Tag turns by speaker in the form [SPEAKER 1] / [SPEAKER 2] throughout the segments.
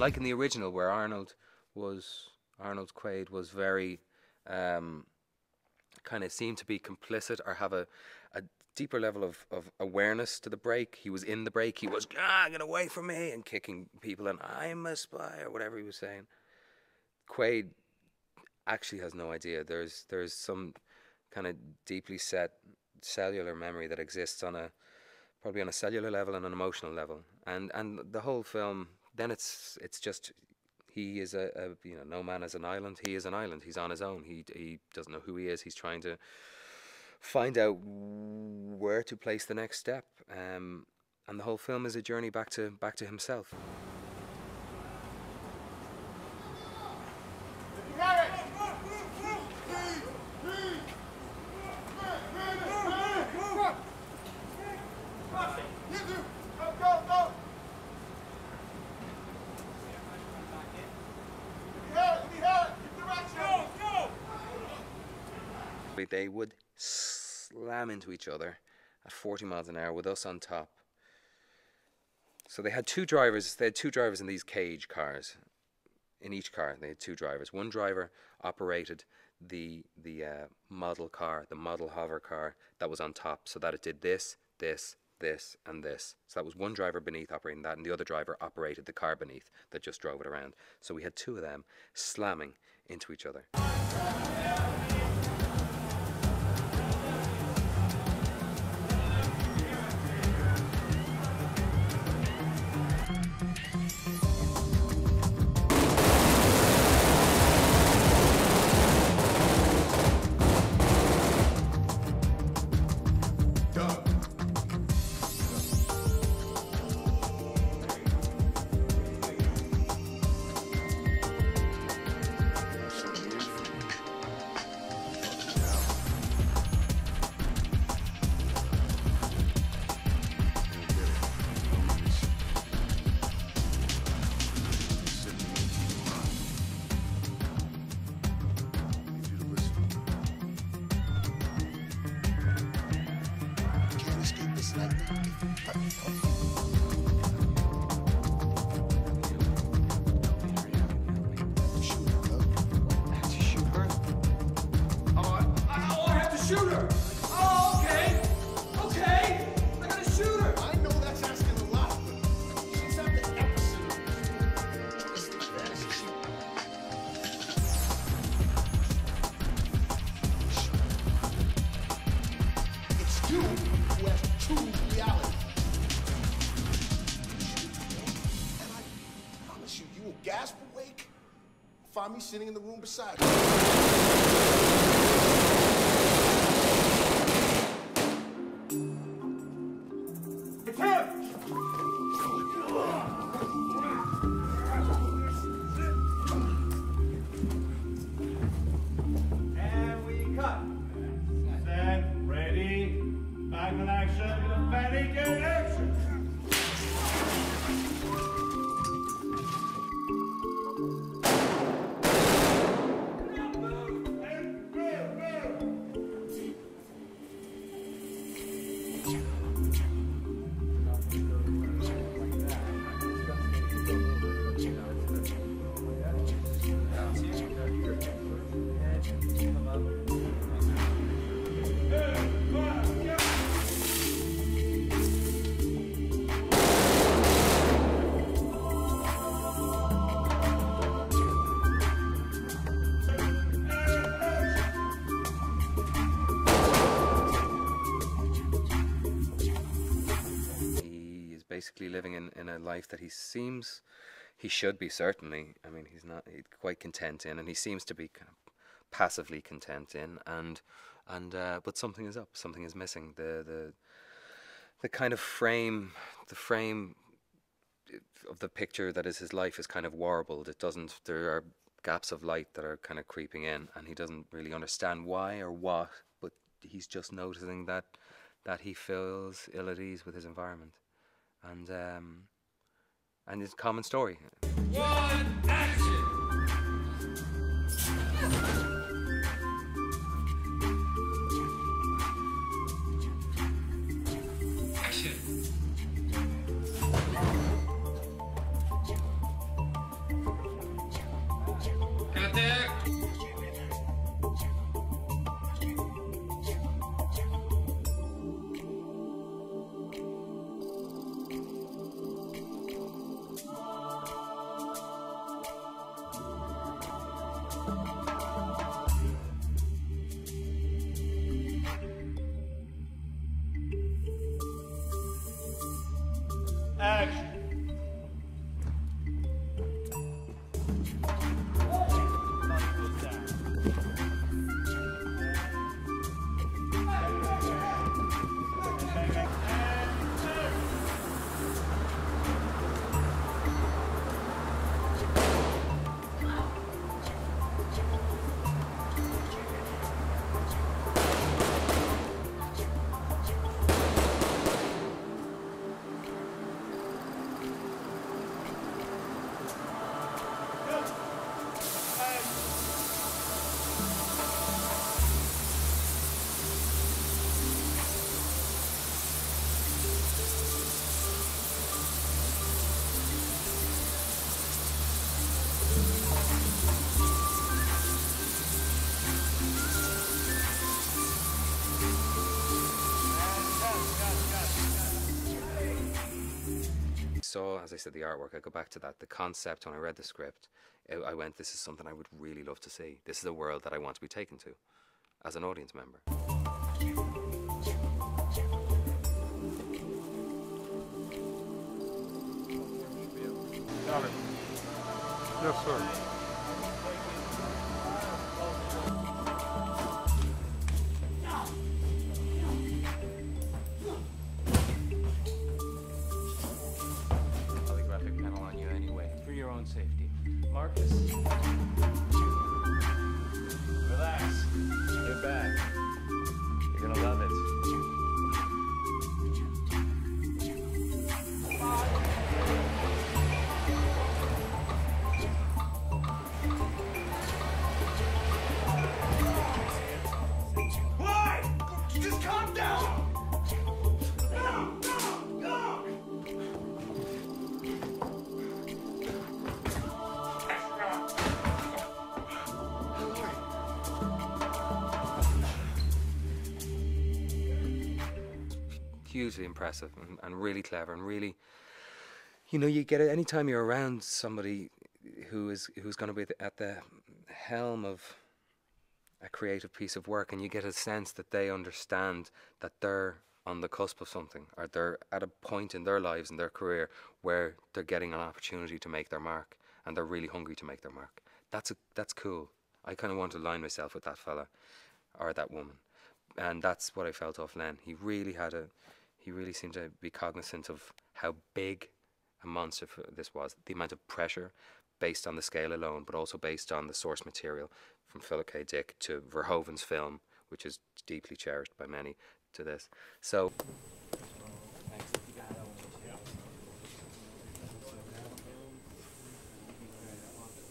[SPEAKER 1] unlike in the original where Arnold Quaid was very kind of seemed to be complicit or have a deeper level of awareness to the break. He was in the break. He was, get away from me, and kicking people, and I'm a spy, or whatever he was saying. Quaid actually has no idea. There's some kind of deeply set cellular memory that exists probably on a cellular level and an emotional level. And the whole film, then it's just, he is no man is an island. He is an island. He's on his own. He doesn't know who he is. He's trying to find out where to place the next step. And the whole film is a journey back to himself. They would slam into each other at 40 miles an hour with us on top. So they had two drivers. They had two drivers in these cage cars. In each car, they had two drivers. One driver operated the model car, the model hover car that was on top, so that it did this, this, this, and this. So that was one driver beneath operating that, and the other driver operated the car beneath that just drove it around. So we had two of them slamming into each other.
[SPEAKER 2] Find me sitting in the room beside you. It's him!
[SPEAKER 3] And we cut. Set, ready, back in action, ready, get action!
[SPEAKER 1] Basically living in a life that he should be, certainly. I mean, he's quite content in, and he seems to be kind of passively content in, but something is up, something is missing. The kind of frame of the picture that is his life is kind of warbled. There are gaps of light that are kind of creeping in, and he doesn't really understand why or what, but he's just noticing that he feels ill at ease with his environment. And it's a common story.
[SPEAKER 3] One, action! Action!
[SPEAKER 1] saw, as I said, the artwork, I go back to that, the concept, when I read the script, I went, this is something I would really love to see. This is a world that I want to be taken to as an audience member.
[SPEAKER 4] Got it. Yes, sir.
[SPEAKER 1] Polygraphic panel on you anyway, for your own safety. Marcus? Relax. Get back. You're gonna love it. Hugely impressive and really clever and really, you know, you get it anytime you're around somebody who's going to be at the helm of a creative piece of work, and you get a sense that they understand that they're on the cusp of something, or they're at a point in their lives and their career where they're getting an opportunity to make their mark, and they're really hungry to make their mark. That's cool. I kind of want to align myself with that fella or that woman, and that's what I felt off Len. He really seemed to be cognizant of how big a monster this was, the amount of pressure based on the scale alone, but also based on the source material, from Philip K. Dick to Verhoeven's film, which is deeply cherished by many, to this. So,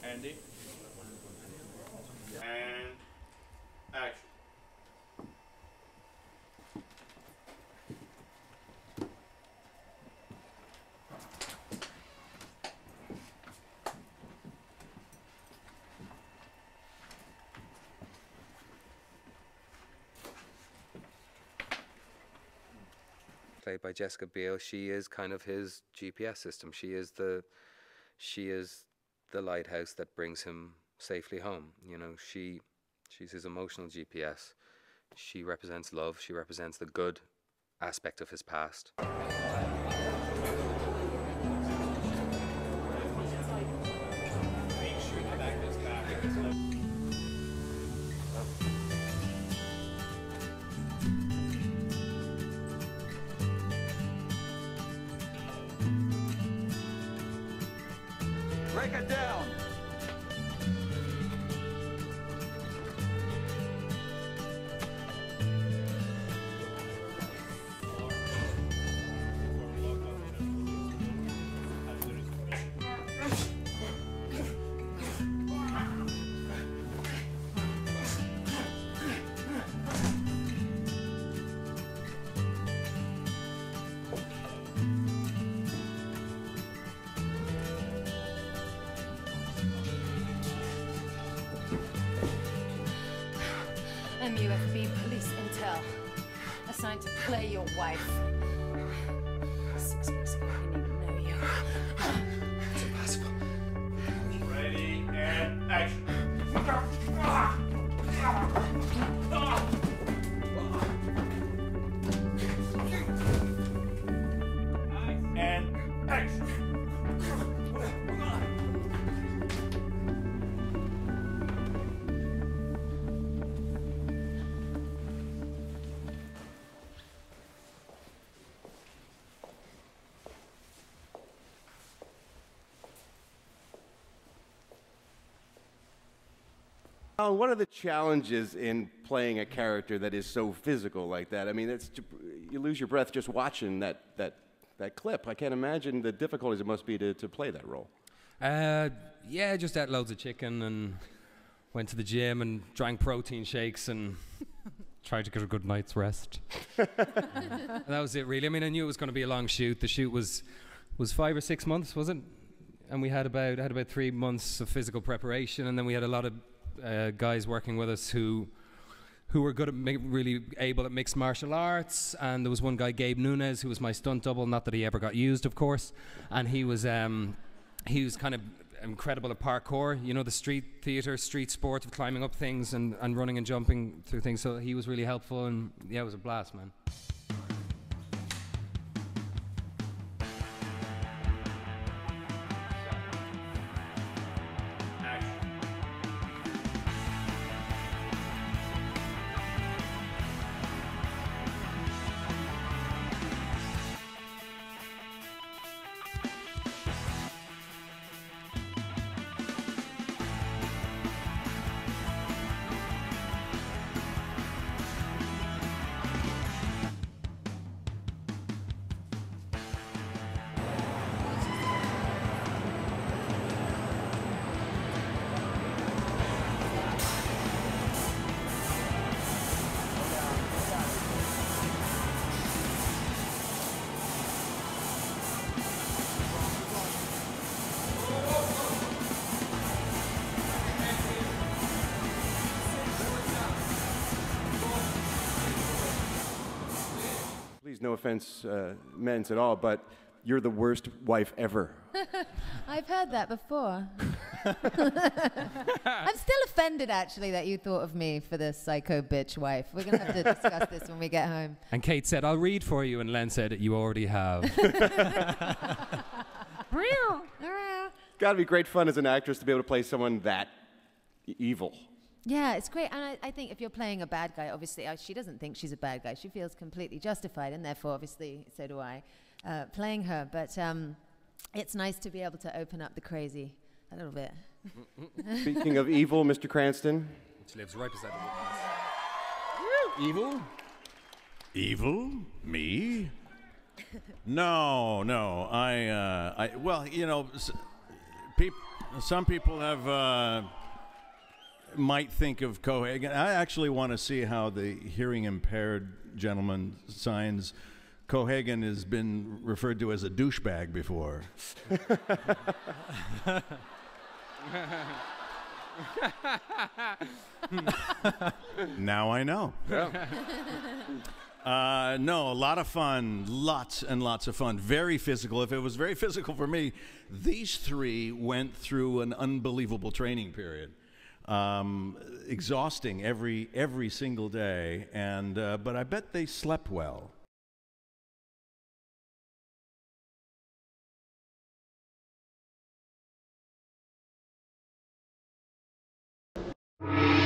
[SPEAKER 3] Andy. And action.
[SPEAKER 1] played by Jessica Biel, she is kind of his GPS system. She is the lighthouse that brings him safely home. You know, she's his emotional GPS. She represents love. She represents the good aspect of his past.
[SPEAKER 2] Break it down.
[SPEAKER 5] MUFB police intel assigned to play your wife. 6 weeks ago, I didn't even know you.
[SPEAKER 1] It's impossible.
[SPEAKER 3] Ready and action. And action.
[SPEAKER 6] What are the challenges in playing a character that is so physical like that? I mean, you lose your breath just watching that clip. I can't imagine the difficulties it must be to play that role.
[SPEAKER 7] Yeah, just ate loads of chicken and went to the gym and drank protein shakes and tried to get a good night's rest. And that was it, really. I mean, I knew it was going to be a long shoot. The shoot was 5 or 6 months, was it? And we had about 3 months of physical preparation, and then we had a lot of guys working with us who who were good at really able at mixed martial arts, and there was one guy, Gabe Nunez, who was my stunt double. Not that he ever got used, of course, and he was kind of incredible at parkour. You know, the street theater, street sport of climbing up things and running and jumping through things. So he was really helpful, and yeah, it was a blast, man.
[SPEAKER 6] Please, no offense meant at all, but you're the worst wife ever.
[SPEAKER 8] I've heard that before. I'm still offended, actually, that you thought of me for the psycho bitch wife. We're going to have to discuss this when we get home.
[SPEAKER 7] And Kate said, I'll read for you, and Len said, you already have.
[SPEAKER 6] Got to be great fun as an actress to be able to play someone that evil.
[SPEAKER 8] Yeah, it's great. And I think if you're playing a bad guy, obviously, she doesn't think she's a bad guy. She feels completely justified, and therefore, obviously, so do I, playing her. But it's nice to be able to open up the crazy a little bit.
[SPEAKER 6] Speaking of evil, Mr. Cranston.
[SPEAKER 7] Which lives right beside the
[SPEAKER 9] Evil? Evil? Me? No. Well, you know, some people have might think of Cohagen. I actually want to see how the hearing impaired gentleman signs. Cohagen has been referred to as a douchebag before. Now I know. No, a lot of fun, lots and lots of fun. Very physical. If it was very physical for me, these three went through an unbelievable training period. Exhausting every single day, and but I bet they slept well.
[SPEAKER 6] You